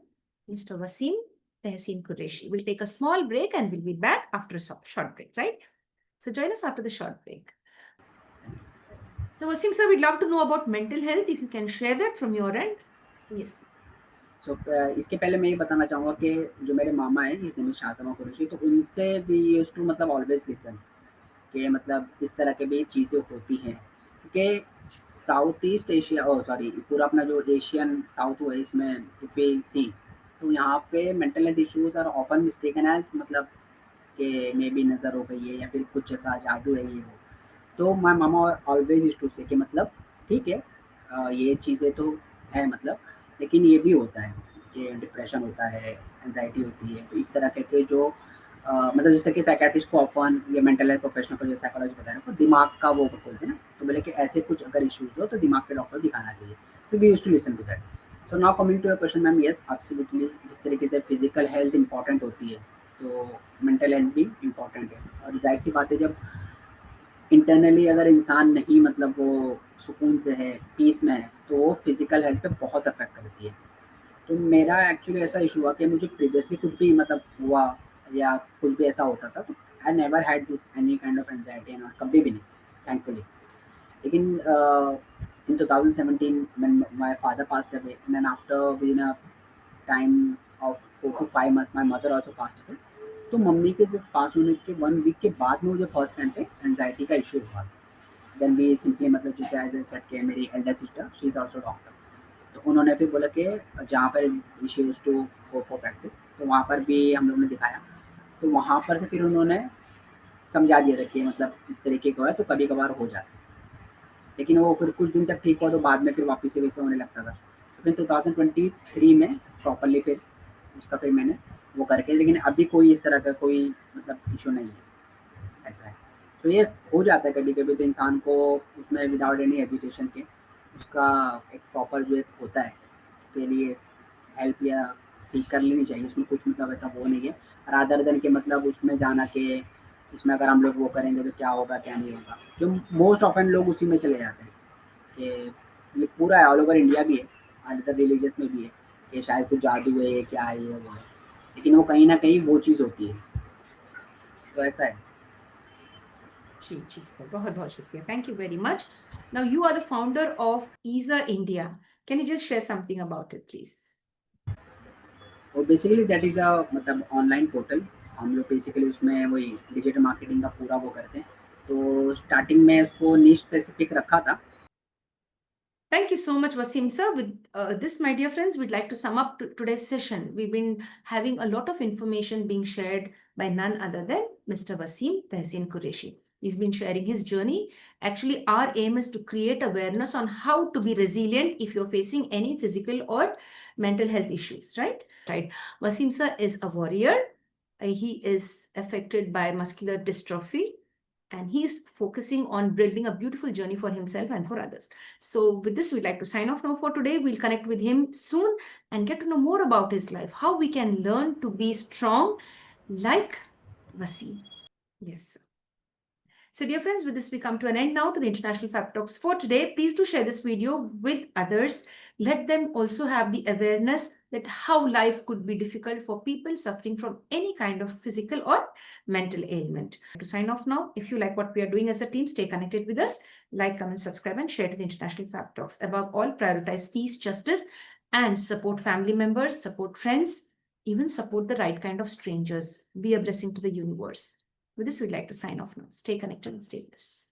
Mr. Wasim Tehseen Qureshi. We'll take a small break and we'll be back after a short break, right? So, join us after the short break. So, Wasim sir, we'd love to know about mental health. If you can share that from your end. Yes. सो इसके पहले मैं ये बताना चाहूँगा कि जो मेरे मामा हैं, हिज नेम इज़ शाहज़मा कुरैशी, तो उनसे वी यूज्ड टू मतलब ऑलवेज़ लिसन कि मतलब इस तरह की भी चीज़ें होती हैं। क्योंकि south east Asia, oh sorry, पूरा अपना जो एशियन साउथ हुआ है इसमें इफ वी सी, तो यहाँ पे mental health issues are often mistaken as मतलब कि मे बी नज़र हो गई है या फिर कुछ ऐसा जादू है ये वो। तो my mama always used to say कि मतलब ठीक है, ये चीज़ें तो हैं मतलब, लेकिन ये भी होता है कि डिप्रेशन होता है, एंग्ज़ायटी होती है। तो इस तरह के जो मतलब जैसे कि साइकियाट्रिस्ट को ऑफ़न या मेंटल हेल्थ प्रोफेशनल को, जो साइकोलॉजिस्ट वगैरह को दिमाग का वो बोलते हैं ना, तो बोले कि ऐसे कुछ अगर इश्यूज़ हो तो दिमाग के डॉक्टर दिखाना चाहिए। तो we used to listen to that. So now coming to your question ma'am, yes absolutely, जिस तरीके से फिज़िकल हेल्थ इम्पोर्टेंट होती है, तो मेंटल हेल्थ भी इम्पोर्टेंट है। और ज़ाहिर-सी बात है, जब इंटरनली अगर इंसान नहीं मतलब वो सुकून से है, पीस में है, तो वो फिज़िकल हेल्थ पे बहुत अफ़ेक्ट करती है। तो मेरा एक्चुअली ऐसा इशू हुआ कि मुझे प्रीवियसली कुछ भी मतलब हुआ या कुछ भी ऐसा होता था, तो I never had this any kind of anxiety and कभी भी नहीं, थैंकफुली। लेकिन in 2017 when my father passed away and then after within a time of 4 to 5 months my mother also passed away. तो मम्मी के जस्ट पास होने के 1 week के बाद में मुझे फर्स्ट टाइम पे एंग्जायटी का इशू हुआ। देन वी सिंपली मतलब जैसे एज आई सेड कि मेरी elder sister she is also doctor, तो उन्होंने फिर बोला कि जहाँ पर she used to go for practice, तो वहाँ पर भी हम लोगों ने दिखाया। तो वहाँ पर से फिर उन्होंने समझा दिया था कि मतलब इस तरीके का है तो कभी कभार हो जाता है। लेकिन वो फिर कुछ दिन तक ठीक हुआ, तो बाद में फिर वापस से वैसे होने लगता था। तो फिर 2023 में प्रॉपरली फिर उसका फिर मैंने वो करके, लेकिन अभी कोई इस तरह का कोई मतलब इशू नहीं है, ऐसा है। तो ये हो जाता है कभी-कभी, तो इंसान को उसमें विदाउट एनी हेजिटेशन के उसका एक प्रॉपर जो एक होता है, उसके लिए हेल्प या सीख कर लेनी चाहिए। उसमें कुछ मतलब ऐसा वो नहीं है, रादर देन के मतलब उसमें जाना के इसमें अगर हम लोग वो करेंगे तो क्या होगा, क्या नहीं होगा। जो मोस्ट ऑफ़न लोग उसी में चले जाते हैं कि ये पूरा है, ऑल ओवर इंडिया भी है, अदर रिलीजियस में भी है कि शायद कुछ जादू है, क्या है, ये वो है। लेकिन वो कहीं न कहीं वो चीज़ होती है। तो ऐसा है। जी जी सर, बहुत बहुत शुक्रिया, thank you very much. Now you are the founder of ईजा India. Can you just share something about it please? और बेसिकली दैट इज़ अ मतलब ऑनलाइन पोर्टल। हम लोग बेसिकली उसमें वही डिजिटल मार्केटिंग का पूरा वो करते हैं। तो स्टार्टिंग में उसको निश स्पेसिफिक रखा था। Thank you so much, Wasim sir. With this, my dear friends, we'd like to sum up today's session. We've been having a lot of information being shared by none other than Mr. Wasim Tehseen Qureshi. He's been sharing his journey. Actually, our aim is to create awareness on how to be resilient if you're facing any physical or mental health issues, right? Right. Wasim sir is a warrior. He is affected by muscular dystrophy, and he's focusing on building a beautiful journey for himself and for others. So with this, we'd like to sign off now for today. We'll connect with him soon and get to know more about his life, how we can learn to be strong like Wasim. Yes. So dear friends, with this we come to an end now to the International Fab Talks for today. Please do share this video with others. Let them also have the awareness that how life could be difficult for people suffering from any kind of physical or mental ailment. To sign off now, if you like what we are doing as a team, stay connected with us. Like, comment, subscribe, and share to the International Fab Talks. Above all, prioritize peace, justice, and support family members, support friends, even support the right kind of strangers. Be a blessing to the universe. With this, we'd like to sign off now. Stay connected and stay with us.